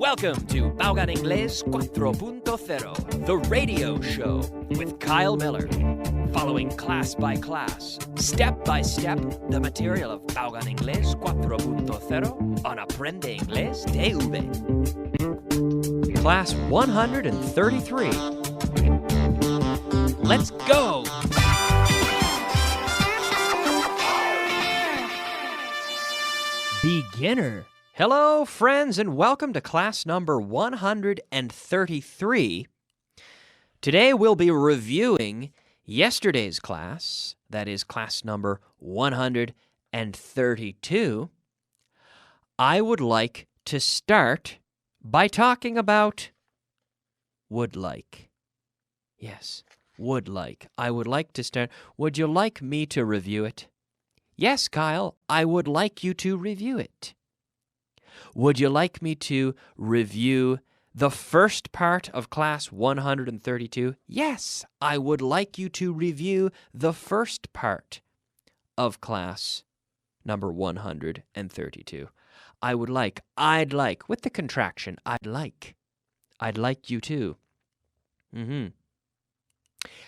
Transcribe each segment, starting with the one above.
Welcome to Básico Inglés 4.0, the radio show with Kyle Miller. Following class by class, step by step, the material of Básico Inglés 4.0 on Aprende Inglés TV. Class 133. Let's go! Beginner. Hello, friends, and welcome to class number 133. Today we'll be reviewing yesterday's class, that is class number 132. I would like to start by talking about would like. Yes, would like. I would like to start. Would you like me to review it? Yes, Kyle, I would like you to review it. Would you like me to review the first part of class 132? Yes, I would like you to review the first part of class number 132. I'd like, with the contraction, I'd like you to.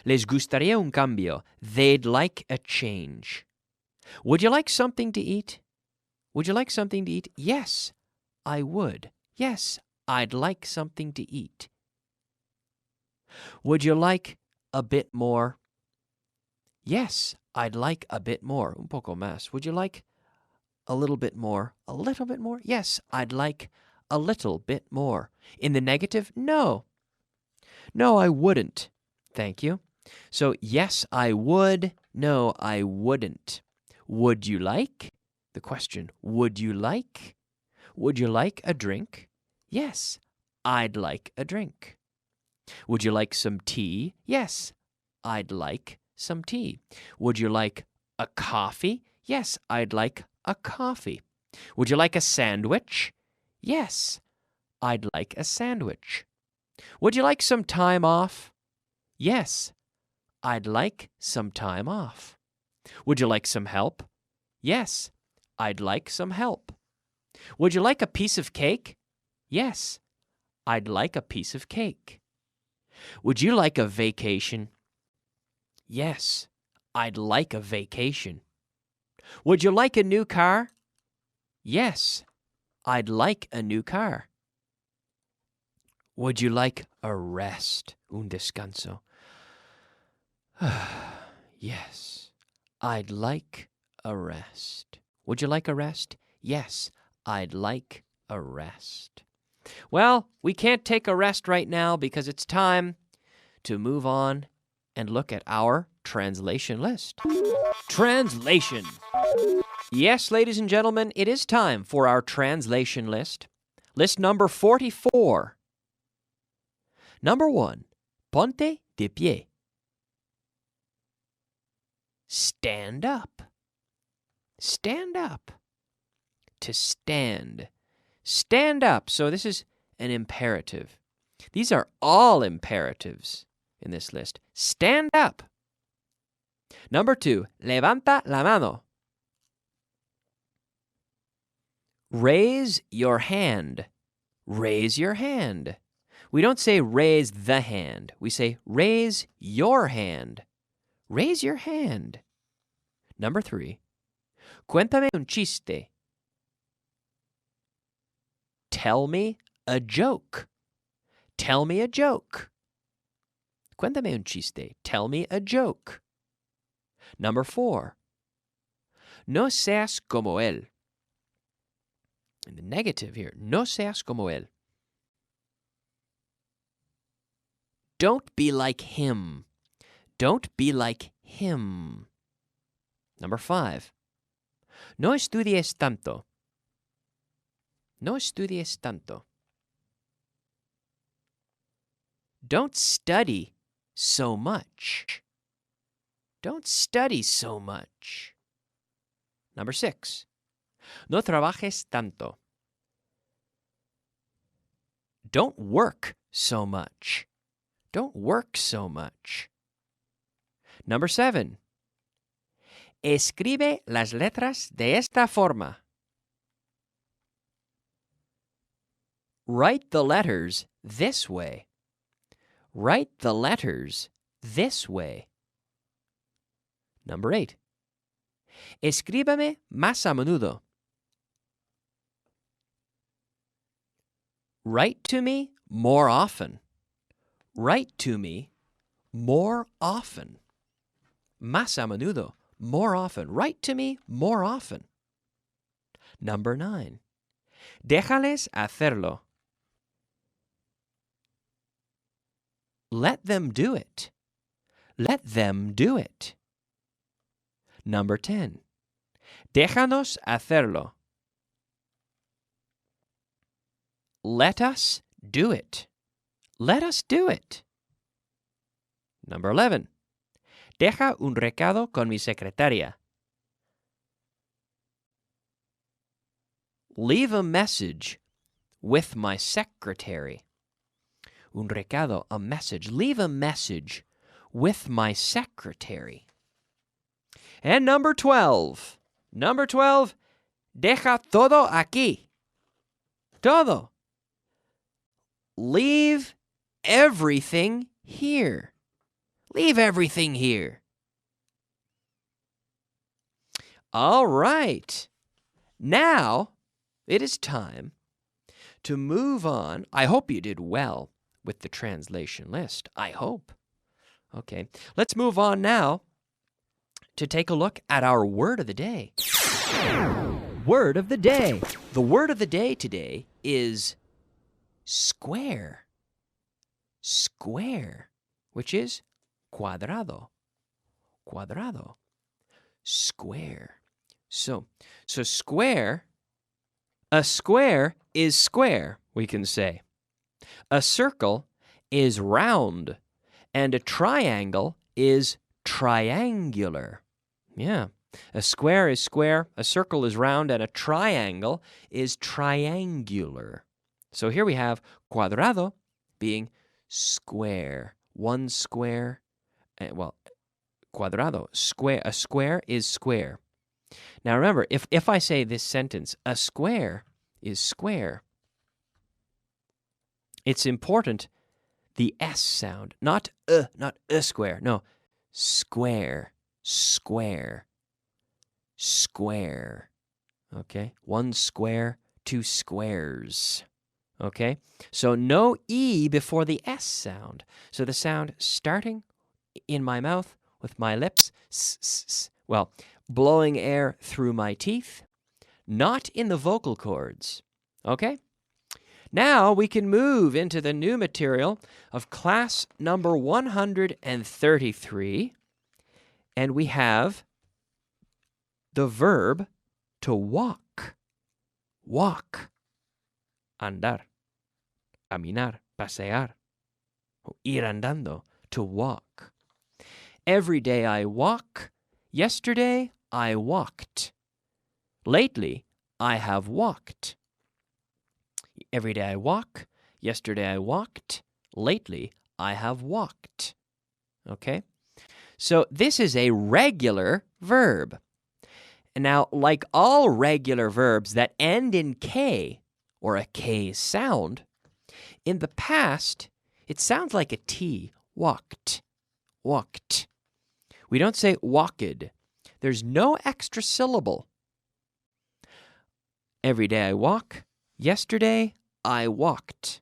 Les gustaría un cambio. They'd like a change. Would you like something to eat? Would you like something to eat? Yes, I would. Yes, I'd like something to eat. Would you like a bit more? Yes, I'd like a bit more. Un poco más. Would you like a little bit more? A little bit more? Yes, I'd like a little bit more. In the negative? No. No, I wouldn't. Thank you. So, yes, I would. No, I wouldn't. Would you like? The question, would you like? Would you like a drink? Yes, I'd like a drink. Would you like some tea? Yes, I'd like some tea. Would you like a coffee? Yes, I'd like a coffee. Would you like a sandwich? Yes, I'd like a sandwich. Would you like some time off? Yes, I'd like some time off. Would you like some help? Yes, I'd like some help. Would you like a piece of cake? Yes, I'd like a piece of cake. Would you like a vacation? Yes, I'd like a vacation. Would you like a new car? Yes, I'd like a new car. Would you like a rest? Un descanso. Yes, I'd like a rest. Would you like a rest? Yes, I'd like a rest. Well, we can't take a rest right now because it's time to move on and look at our translation list. Translation. Yes, ladies and gentlemen, it is time for our translation list. List number 44. Number 1, ponte de pie. Stand up. Stand up. To stand. Stand up. So this is an imperative. These are all imperatives in this list. Stand up. Number 2, levanta la mano. Raise your hand. Raise your hand. We don't say raise the hand. We say raise your hand. Raise your hand. Number 3, cuéntame un chiste. Tell me a joke. Tell me a joke. Cuéntame un chiste. Tell me a joke. Number 4, no seas como él. In the negative here, no seas como él. Don't be like him. Don't be like him. Number 5, no estudies tanto. No estudies tanto. Don't study so much. Don't study so much. Number 6, no trabajes tanto. Don't work so much. Don't work so much. Number 7, escribe las letras de esta forma. Write the letters this way. Write the letters this way. Number 8. Escríbame más a menudo. Write to me more often. Write to me more often. Más a menudo. More often. Write to me more often. Number 9. Déjales hacerlo. Let them do it. Let them do it. Number 10. Déjanos hacerlo. Let us do it. Let us do it. Number 11. Deja un recado con mi secretaria. Leave a message with my secretary. Un recado, a message. Leave a message with my secretary. And number 12. Number 12. Deja todo aquí. Todo. Leave everything here. Leave everything here. All right. Now, it is time to move on. I hope you did well with the translation list. I hope. Okay. Let's move on now to take a look at our word of the day. Word of the day. The word of the day today is square. Square, which is cuadrado. Cuadrado. Square. So square, a square is square, we can say. A circle is round, and a triangle is triangular. Yeah. A square is square, a circle is round, and a triangle is triangular. So here we have cuadrado being square. One square, cuadrado, square. A square is square. Now remember, if I say this sentence, a square is square, it's important the S sound, not a square. No, square, square, square. Okay, one square, two squares. Okay, so no E before the S sound. So the sound starting in my mouth with my lips, well, blowing air through my teeth, not in the vocal cords. Okay? Now we can move into the new material of class number 133, and we have the verb to walk. Walk. Andar. Caminar. Pasear. Ir andando. To walk. Every day I walk. Yesterday I walked. Lately I have walked. Every day I walk. Yesterday I walked. Lately I have walked. Okay? So this is a regular verb. Now, like all regular verbs that end in K, or a K sound, in the past, it sounds like a T. Walked. Walked. We don't say walked. There's no extra syllable. Every day I walk. Yesterday I walked.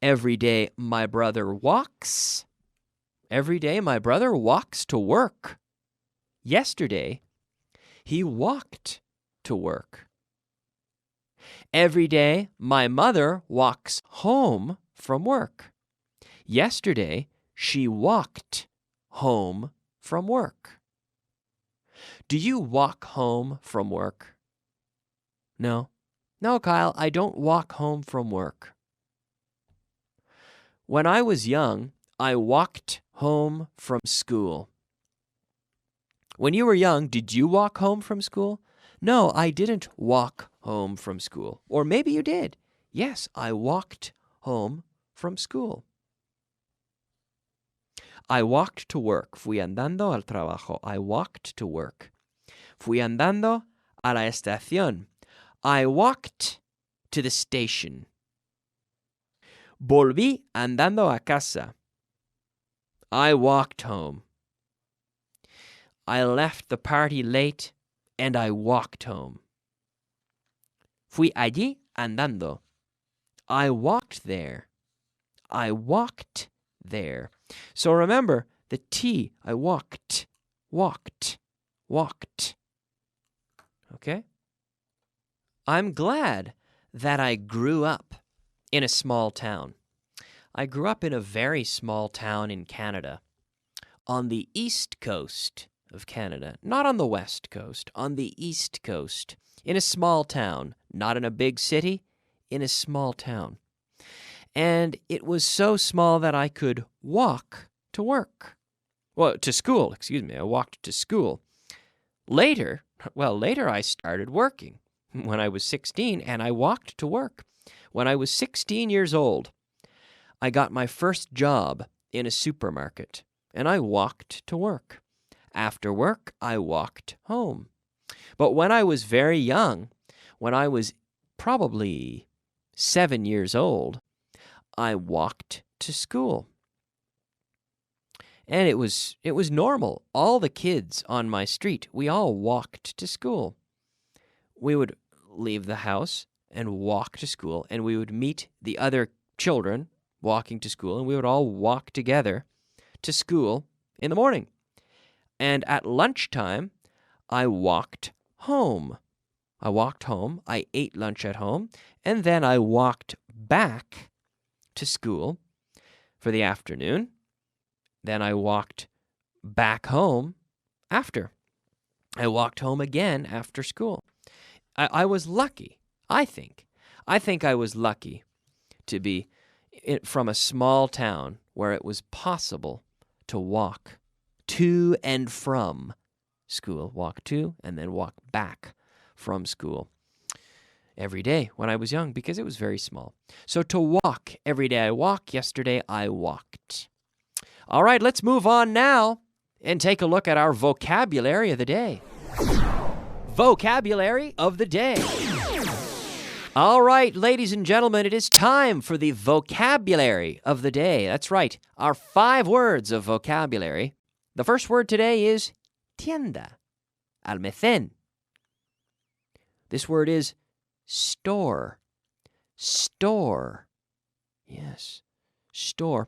Every day my brother walks. Every day my brother walks to work. Yesterday he walked to work. Every day my mother walks home from work. Yesterday she walked home from work. Do you walk home from work? No. No, Kyle, I don't walk home from work. When I was young, I walked home from school. When you were young, did you walk home from school? No, I didn't walk home from school. Or maybe you did. Yes, I walked home from school. I walked to work. Fui andando al trabajo. I walked to work. Fui andando a la estación. I walked to the station. Volví andando a casa. I walked home. I left the party late and I walked home. Fui allí andando. I walked there. I walked there. So remember the T. I walked, walked, walked. Okay? I'm glad that I grew up in a small town. I grew up in a very small town in Canada, on the east coast of Canada, not on the west coast, on the east coast, in a small town, not in a big city, in a small town. And it was so small that I could walk to work. Well, to school, excuse me. I walked to school. Later I started working when I was 16, and I walked to work. When I was 16 years old, I got my first job in a supermarket, and I walked to work. After work, I walked home. But when I was very young, when I was probably 7 years old, I walked to school. And it was normal. All the kids on my street, we all walked to school. We would leave the house and walk to school, and we would meet the other children walking to school, and we would all walk together to school in the morning. And at lunchtime, I walked home. I ate lunch at home, and then I walked back to school for the afternoon. Then I walked back home after. I walked home again after school. I was lucky, I think. I think I was lucky to be from a small town where it was possible to walk to and from school. Walk to and then walk back from school every day when I was young because it was very small. So to walk, every day I walk. Yesterday I walked. All right, let's move on now and take a look at our vocabulary of the day. Vocabulary of the day. All right, ladies and gentlemen, it is time for the vocabulary of the day. That's right, our 5 words of vocabulary. The first word today is tienda, almacén. This word is store. Store. Yes, store.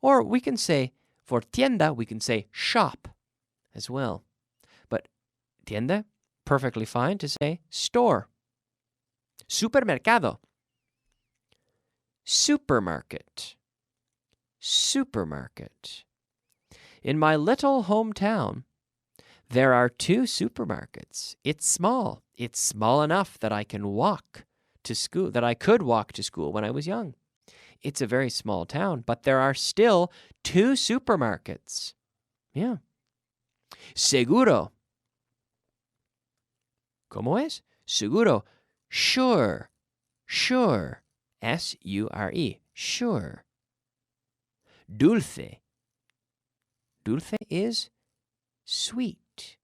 Or we can say, for tienda, we can say shop as well. But tienda, perfectly fine to say store. Supermercado. Supermarket. Supermarket. In my little hometown, there are 2 supermarkets. It's small. It's small enough that I can walk to school, that I could walk to school when I was young. It's a very small town, but there are still 2 supermarkets. Yeah. Seguro. ¿Cómo es? Seguro. Sure. Sure. S-U-R-E. Sure. Dulce. Dulce is sweet.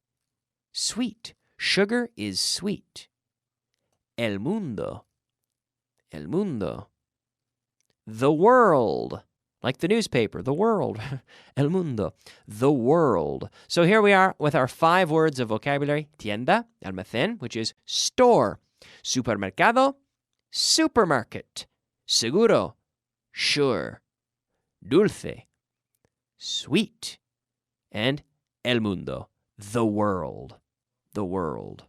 Sweet. Sugar is sweet. El mundo. El mundo. The world. Like the newspaper, the world. El mundo. The world. So here we are with our 5 words of vocabulary. Tienda, almacén, which is store. Supermercado, supermarket. Seguro, sure. Dulce, sweet. And el mundo, the world. The world.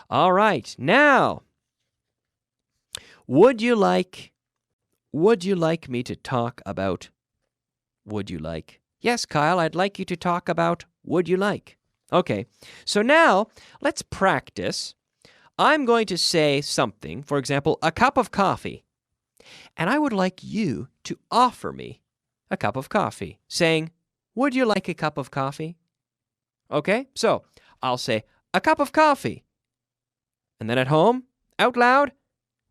All right, now, would you like me to talk about would you like? Yes, Kyle, I'd like you to talk about would you like. Okay, so now let's practice. I'm going to say something, for example, a cup of coffee, and I would like you to offer me a cup of coffee, saying, would you like a cup of coffee? Okay, so I'll say, a cup of coffee. And then at home, out loud,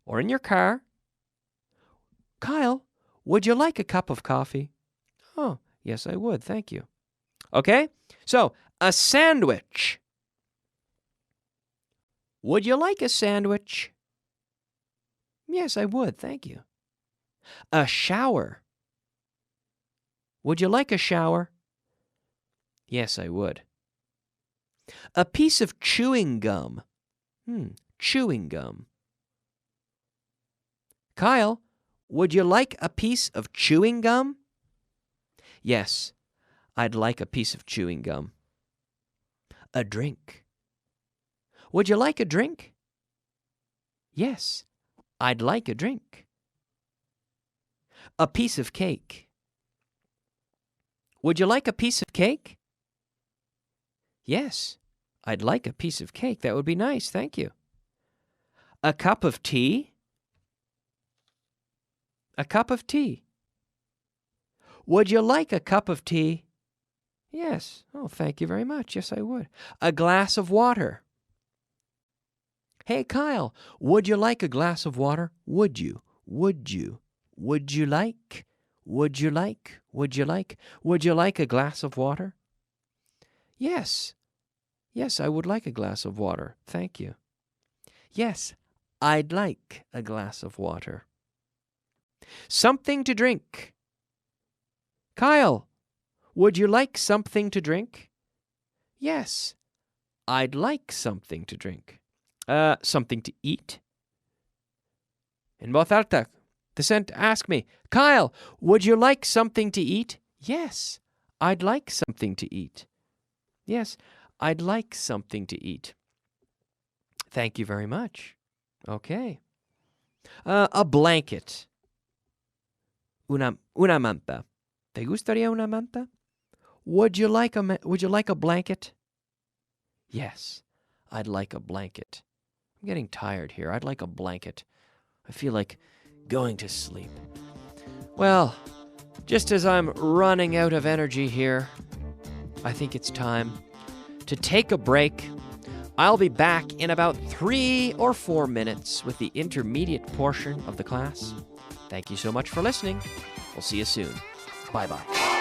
or in your car, Kyle, would you like a cup of coffee? Oh, yes, I would, thank you. Okay, so a sandwich. Would you like a sandwich? Yes, I would, thank you. A shower. Would you like a shower? Yes, I would. A piece of chewing gum. Chewing gum. Kyle, would you like a piece of chewing gum? Yes, I'd like a piece of chewing gum. A drink. Would you like a drink? Yes, I'd like a drink. A piece of cake. Would you like a piece of cake? Yes, I'd like a piece of cake. That would be nice, thank you. A cup of tea? A cup of tea. Would you like a cup of tea? Yes. Oh, thank you very much. Yes, I would. A glass of water. Hey, Kyle, would you like a glass of water? Would you? Would you? Would you like? Would you like? Would you like? Would you like a glass of water? Yes. Yes, I would like a glass of water. Thank you. Yes, I'd like a glass of water. Something to drink. Kyle, would you like something to drink? Yes, I'd like something to drink. Something to eat? En voz alta, ask me, Kyle, would you like something to eat? Yes, I'd like something to eat. Yes, I'd like something to eat. Thank you very much. Okay. A blanket. Una manta. ¿Te gustaría una manta? Would you like a blanket? Yes, I'd like a blanket. I'm getting tired here. I'd like a blanket. I feel like going to sleep. Well, just as I'm running out of energy here, I think it's time to take a break. I'll be back in about 3 or 4 minutes with the intermediate portion of the class. Thank you so much for listening. We'll see you soon. Bye-bye.